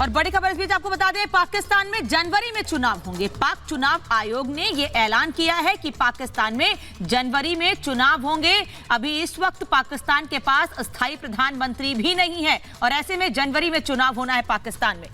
और बड़ी खबर इस बीच आपको बता दें, पाकिस्तान में जनवरी में चुनाव होंगे। पाक चुनाव आयोग ने यह ऐलान किया है कि पाकिस्तान में जनवरी में चुनाव होंगे। अभी इस वक्त पाकिस्तान के पास अस्थायी प्रधानमंत्री भी नहीं है और ऐसे में जनवरी में चुनाव होना है पाकिस्तान में।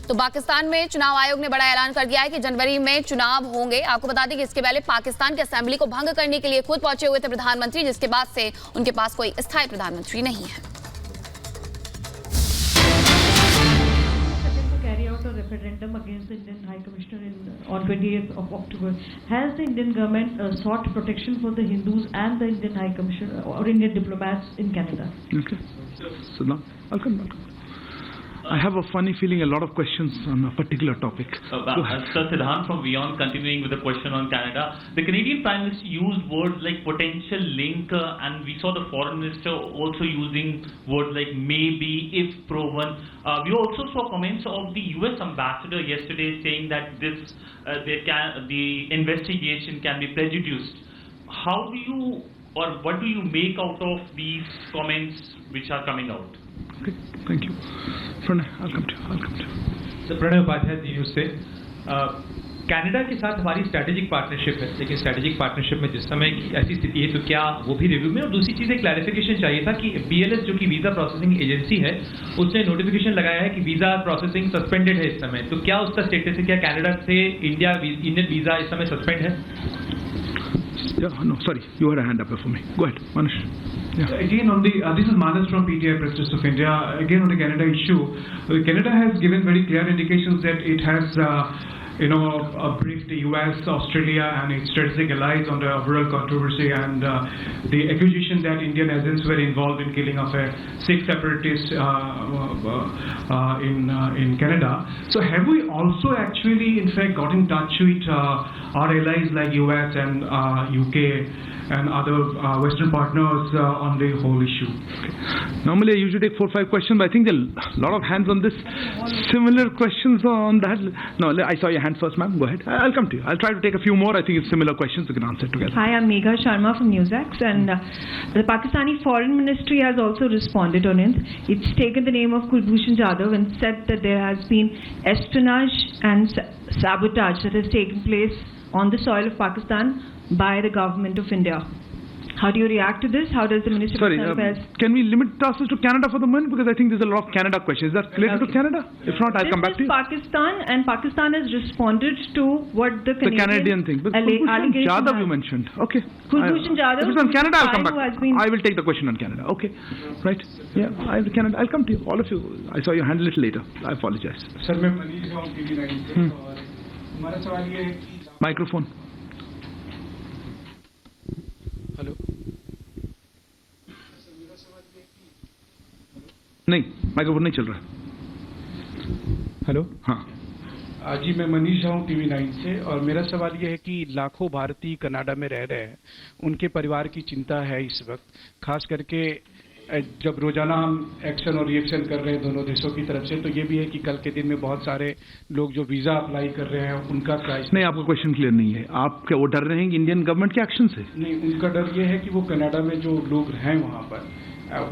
तो पाकिस्तान में चुनाव आयोग ने बड़ा ऐलान कर दिया है कि जनवरी में चुनाव होंगे। आपको बता दें कि इसके पहले पाकिस्तान की असेंबली को भंग करने के लिए खुद पहुंचे हुए थे प्रधानमंत्री, जिसके बाद से उनके पास कोई अस्थायी प्रधानमंत्री नहीं है। A referendum against the Indian High Commissioner on 28th of October. Has the Indian government sought protection for the Hindus and the Indian High Commissioner or Indian diplomats in Canada? Okay. So now, I'll come back. I have a funny feeling a lot of questions on a particular topic. Sir Siddhant from Beyond, continuing with the question on Canada. The Canadian Prime Minister used words like potential link and we saw the Foreign Minister also using words like maybe, if proven. We also saw comments of the US Ambassador yesterday saying that the investigation can be prejudiced. How do you or what do you make out of these comments which are coming out? Okay, thank you. Pranay, I'll come to you. So Pranay Bharat TV से Canada के साथ हमारी strategic partnership है, लेकिन strategic partnership में जिस समय की ऐसी स्थिति है तो क्या वो भी रिव्यू में। और दूसरी चीज़ एक क्लैरिफिकेशन चाहिए था कि BLS जो कि वीज़ा प्रोसेसिंग एजेंसी है उसने नोटिफिकेशन लगाया है कि वीज़ा प्रोसेसिंग सस्पेंडेड है इस समय। तो क्या उसका स्टेटस है? क्या कनाडा से इंडियन वीज़ा इस समय सस्पेंड है? Yeah, no, sorry, you had a hand up for me. Go ahead, Manish. Yeah. Again, on the this is Manas from PTI Press Trust of India. Again, on the Canada issue, Canada has given very clear indications that it has, briefed the US, Australia, and its strategic allies on the overall controversy and the accusation that Indian agents were involved in killing of a Sikh separatist in Canada. So, have we also actually, in fact, got in touch with our allies like US and UK? And other Western partners on the whole issue. Okay. Normally I usually take 4 or 5 questions, but I think there are a lot of hands on this. Similar questions on that. No, I saw your hand first, ma'am. Go ahead. I'll come to you. I'll try to take a few more. I think it's similar questions. We can answer together. Hi, I'm Megha Sharma from NewsX, and the Pakistani Foreign Ministry has also responded on it. It's taken the name of Kulbhushan Jadhav and said that there has been espionage and sabotage that has taken place on the soil of Pakistan by the government of India. How do you react to this? How does the Minister of Foreign Affairs... Can we limit ourselves to Canada for the moment? Because I think there's a lot of Canada questions. Is that related to Canada? If not, I'll come back to you. Pakistan, and Pakistan has responded to what the Canadian thing. But Kulbhushan Jadhav you mentioned. Okay. Kulbhushan Jadhav... If it's on Canada, I'll come back. I will take the question on Canada. Okay. Right. Yeah, I'll come to you. All of you. I saw your hand a little later. I apologize. Sir, मैं मनीष हूँ TV9 से और हमारा सवाल ये है कि... Microphone. Hello नहीं, माइक्रोफोन नहीं चल रहा। हेलो, हाँ जी मैं मनीष हूँ TV9 से और मेरा सवाल ये है कि लाखों भारतीय कनाडा में रह रहे हैं, उनके परिवार की चिंता है इस वक्त, खास करके जब रोजाना हम एक्शन और रिएक्शन कर रहे हैं दोनों देशों की तरफ से, तो ये भी है कि कल के दिन में बहुत सारे लोग जो वीजा अप्लाई कर रहे हैं उनका प्राइस... नहीं, आपका क्वेश्चन क्लियर नहीं है। आप क्या वो डर रहे हैं कि इंडियन गवर्नमेंट के एक्शन से? नहीं, उनका डर ये है कि वो कनाडा में जो लोग हैं वहाँ पर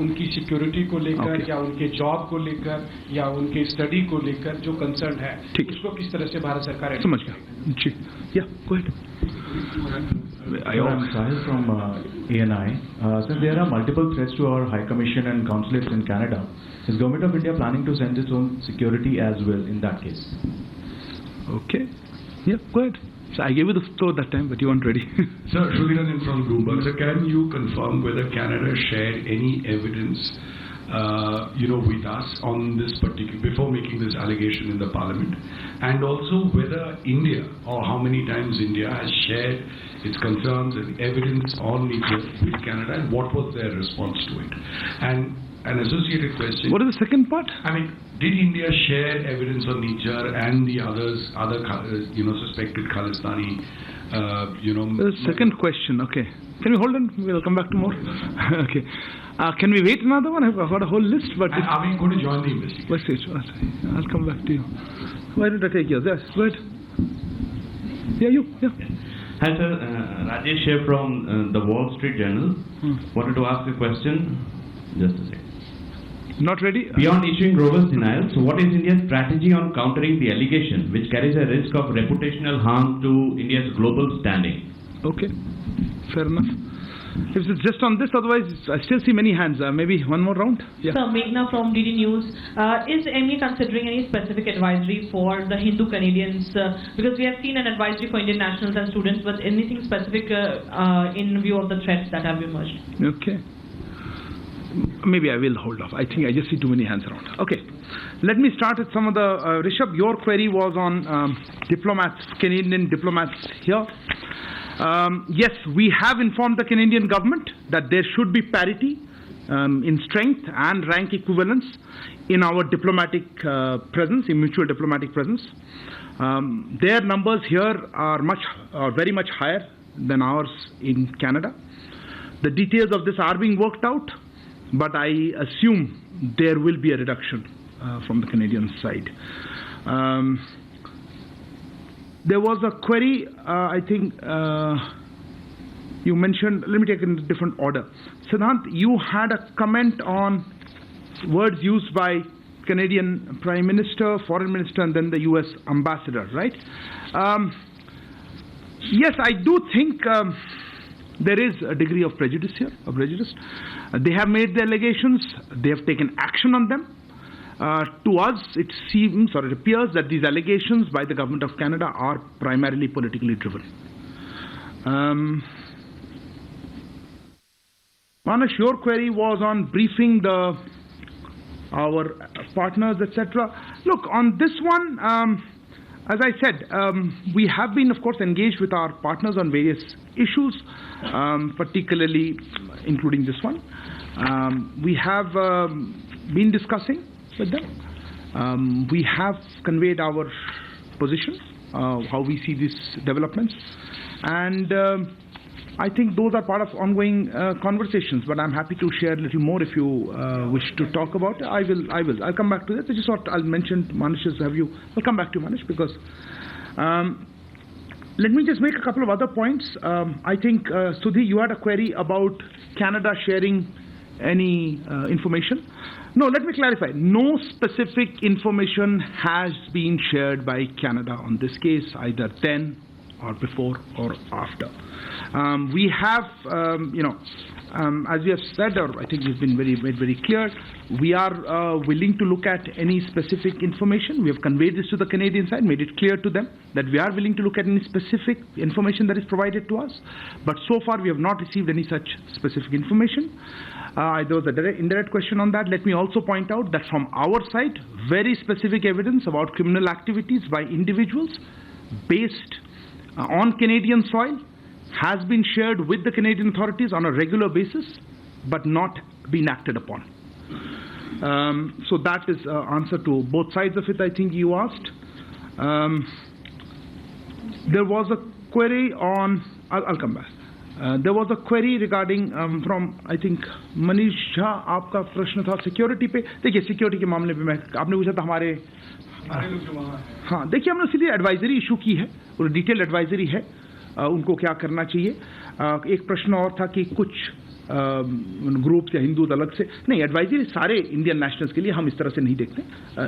उनकी सिक्योरिटी को लेकर या उनके जॉब को लेकर या उनके स्टडी को लेकर जो कंसर्न है, उसको किस तरह से भारत सरकार... समझ गया जी। या go ahead. I'm Sahil from ANI. Since there are multiple threats to our High Commission and consulates in Canada, is Government of India planning to send its own security as well in that case? Okay. Yeah, go ahead. So I gave you the floor that time, but you weren't ready. Sir, Shrugiran from Bloomberg. Sir, can you confirm whether Canada shared any evidence with us on this particular, before making this allegation in the parliament, and also whether India, or how many times India has shared its concerns and evidence on Nijjar with Canada, and what was their response to it? And an associated question. What is the second part? I mean, did India share evidence on Nijjar and the other suspected Khalistani, The second question, okay. Can we hold on? We'll come back to more. Okay. Can we wait another one? I've got a whole list, but... And are we going to join the investigation? I'll come back to you. Why don't I take yours? Yes, go ahead. Yeah, you. Yeah. Hi sir, Rajesh here from the Wall Street Journal. Wanted to ask a question. Just a second. Not ready? Beyond issuing robust denials, so what is India's strategy on countering the allegation, which carries a risk of reputational harm to India's global standing? Okay, fair enough. If it's just on this, otherwise I still see many hands. Maybe one more round? Yeah. Sir, Meghna from DD News. Is MA considering any specific advisory for the Hindu Canadians? Because we have seen an advisory for Indian nationals and students, but anything specific in view of the threats that have emerged? Okay. Maybe I will hold off. I think I just see too many hands around. Okay. Let me start with some of the... Rishabh, your query was on diplomats, Canadian diplomats here. Yes, we have informed the Canadian government that there should be parity in strength and rank equivalence in our diplomatic presence, in mutual diplomatic presence. Their numbers here are very much higher than ours in Canada. The details of this are being worked out, but I assume there will be a reduction from the Canadian side. There was a query, I think you mentioned, let me take it in a different order. Siddhant, you had a comment on words used by Canadian Prime Minister, Foreign Minister, and then the US Ambassador, right? Yes, I do think there is a degree of prejudice here, They have made the allegations, they have taken action on them. To us, it seems or it appears that these allegations by the Government of Canada are primarily politically driven. Manush, your query was on briefing our partners, etc. Look, on this one, as I said, we have been, of course, engaged with our partners on various issues, particularly including this one. We have been discussing with them. We have conveyed our position, how we see these developments, and I think those are part of ongoing conversations, but I'm happy to share a little more if you wish to talk about it. I will. I'll come back to that. I just thought I'll mention Manish's view. I'll come back to Manish because let me just make a couple of other points. I think, Sudhi, you had a query about Canada sharing any information. No, let me clarify. No specific information has been shared by Canada on this case, either then or before or after. We have, as we have said, or I think we've been made very clear, we are willing to look at any specific information. We have conveyed this to the Canadian side, made it clear to them that we are willing to look at any specific information that is provided to us. But so far, we have not received any such specific information. There was an indirect question on that. Let me also point out that from our side, very specific evidence about criminal activities by individuals based on Canadian soil has been shared with the Canadian authorities on a regular basis, but not been acted upon. So that is answer to both sides of it, I think you asked. There was a query on, I'll come back. There was a query regarding from, I think, Manish Jha, आपका प्रश्न था security पे. देखिए security के मामले में आपने पूछा था हमारे हाँ देखिए हमने सीधे एडवाइजरी इशू की है और डिटेल एडवाइजरी है उनको क्या करना चाहिए. एक प्रश्न और था कि कुछ ग्रुप्स या हिंदू अलग से नहीं. एडवाइजरी सारे इंडियन नेशनल्स के लिए हम इस तरह से नहीं देखते.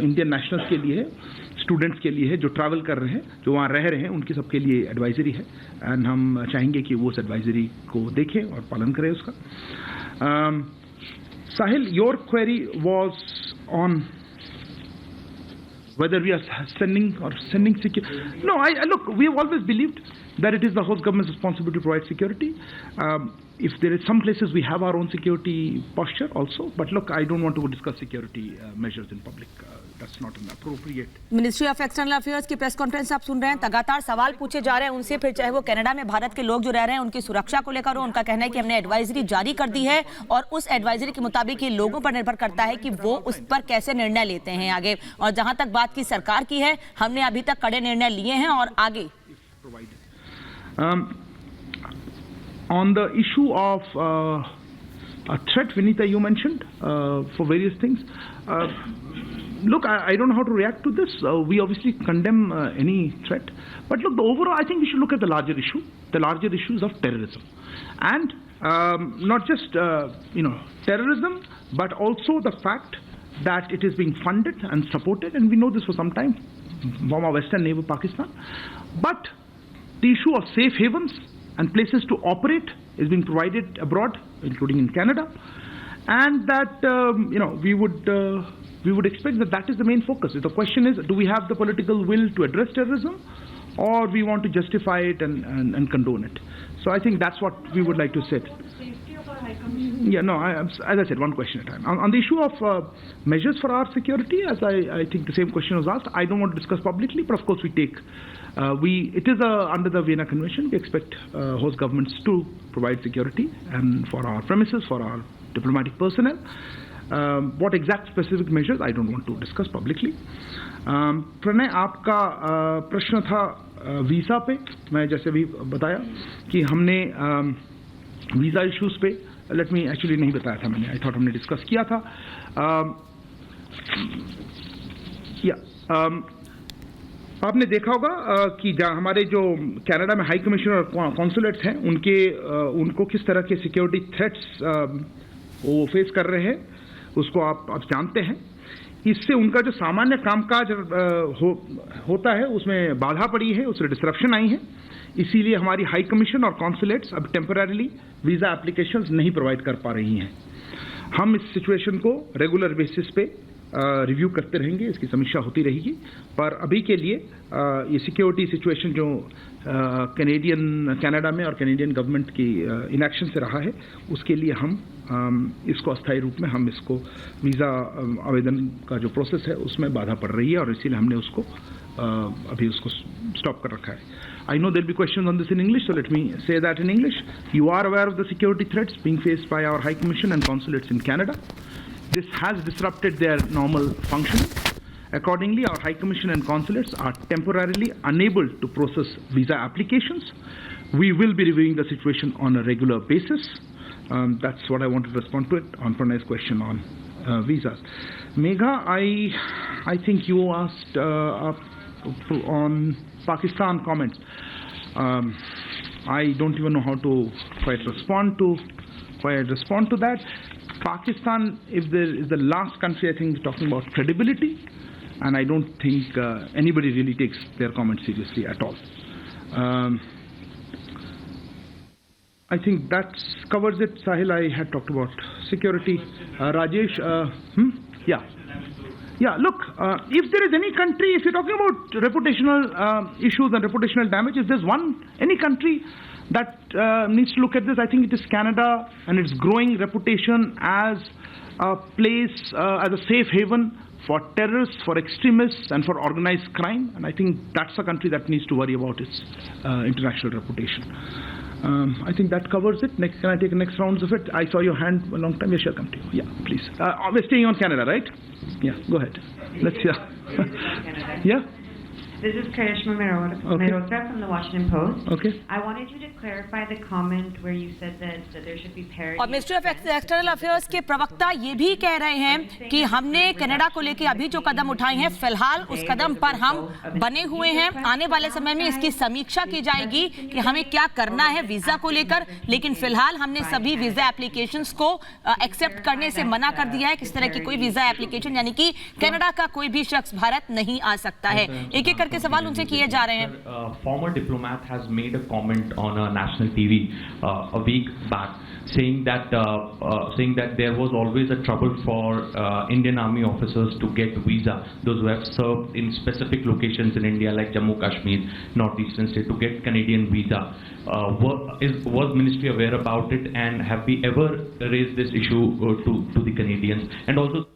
इंडियन नेशनल्स के लिए है, स्टूडेंट्स के लिए है, जो ट्रैवल कर रहे हैं, जो वहाँ रह रहे हैं, उनके सबके लिए एडवाइजरी है. एंड हम चाहेंगे कि वो उस एडवाइजरी को देखें और पालन करें उसका. Sahil, your query was on whether we are sending security. No, look, we have always believed that it is the host government's responsibility to provide security. If there is some places we have our own security posture also, but look, I don't want to discuss security measures in public. That's not an appropriate. Ministry of external affairs की press conference आप सुन रहे हैं. लगातार सवाल पूछे जा रहे हैं उनसे, फिर चाहे वो कनाडा में भारत के लोग जो रह रहे हैं उनकी सुरक्षा को लेकर हो. उनका कहना है कि हमने एडवाइजरी जारी कर दी है और उस एडवाइजरी के मुताबिक ये लोगों पर निर्भर करता है कि वो उस पर कैसे निर्णय लेते हैं आगे. और जहां तक बात की सरकार की है, हमने अभी तक कड़े निर्णय लिए हैं और आगे. On the issue of a threat, Vinita, you mentioned for various things. Look, I don't know how to react to this. We obviously condemn any threat. But look, the overall, I think we should look at the larger issue. The larger issues of terrorism. And not just, terrorism, but also the fact that it is being funded and supported, and we know this for some time from our western neighbor Pakistan. But the issue of safe havens and places to operate is being provided abroad, including in Canada, and that we would expect that is the main focus. The question is, do we have the political will to address terrorism, or we want to justify it and condone it? So I think that's what we would like to say. Yeah, no, as I said, one question at a time. On the issue of measures for our security, as I think the same question was asked, I don't want to discuss publicly, but of course we take, it is under the Vienna Convention, we expect host governments to provide security and for our premises, for our diplomatic personnel. What exact specific measures, I don't want to discuss publicly. Pranay, आपका प्रश्न था visa पे. मैं जैसे भी बताया कि हमने वीज़ा इश्यूज पे, लेट मी एक्चुअली नहीं बताया था मैंने, आई थॉट हमने डिस्कस किया था. आपने देखा होगा कि हमारे जो कनाडा में हाई कमिश्नर और कॉन्सुलेट्स हैं, उनको किस तरह के सिक्योरिटी थ्रेट्स वो फेस कर रहे हैं, उसको आप जानते हैं. इससे उनका जो सामान्य कामकाज होता है उसमें बाधा पड़ी है, उससे डिस्ट्रप्शन आई है. इसीलिए हमारी हाई कमीशन और कॉन्सुलेट्स अब टेम्पररीली वीज़ा एप्लीकेशंस नहीं प्रोवाइड कर पा रही हैं. हम इस सिचुएशन को रेगुलर बेसिस पे रिव्यू करते रहेंगे, इसकी समीक्षा होती रहेगी. पर अभी के लिए ये सिक्योरिटी सिचुएशन जो कनाडा में और कैनेडियन गवर्नमेंट की इनएक्शन से रहा है, उसके लिए हम इसको अस्थायी रूप में हम इसको वीज़ा आवेदन का जो प्रोसेस है उसमें बाधा पड़ रही है, और इसीलिए हमने उसको अभी उसको स्टॉप कर रखा है. I know there will be questions on this in English, so let me say that in English. You are aware of the security threats being faced by our High Commission and consulates in Canada. This has disrupted their normal functioning. Accordingly, our High Commission and consulates are temporarily unable to process visa applications. We will be reviewing the situation on a regular basis. That's what I wanted to respond to it on Pranay's question on visas. Megha, I think you asked on Pakistan comments. I don't even know how to quite respond to that. Pakistan, if there is the last country, I think, talking about credibility, and I don't think anybody really takes their comments seriously at all. I think that covers it. Sahil, I had talked about security. Rajesh, Yeah, look, if there is any country, if you're talking about reputational issues and reputational damage, if there's any country that needs to look at this, I think it is Canada and its growing reputation as a place, as a safe haven for terrorists, for extremists, and for organized crime. And I think that's a country that needs to worry about its international reputation. I think that covers it. Next, can I take the next rounds of it? I saw your hand a long time. Yes, I'll come to you. Yeah, please. We're staying on Canada, right? Yeah, go ahead. Let's hear. Yeah? This is Karishma Mehrotra from the Washington Post. Okay. I wanted you to clarify the comment where you said that there should be parity. और ministry of external affairs के प्रवक्ता ये भी कह रहे हैं कि हमने कनाडा को लेकर अभी जो कदम उठाए हैं, फिलहाल उस कदम पर हम बने हुए हैं. आने वाले समय में इसकी समीक्षा की जाएगी कि हमें क्या करना है वीजा को लेकर, लेकिन फिलहाल हमने सभी वीजा एप्लीकेशंस को एक्सेप्ट करने से मना कर दिया है. किस तरह की कोई वीजा एप्लीकेशन, यानी कि कनाडा का कोई भी शख्स भारत नहीं आ सकता है. एक एक के सवाल उनसे किए जा रहे हैं. Former diplomat has made a comment on a national TV a week back, saying that there was always a trouble for Indian Army officers to get visa, those who have served in specific locations in India like Jammu Kashmir, northeastern state, to get Canadian visa. Was Ministry aware about it, and have we ever raised this issue to the Canadians? And also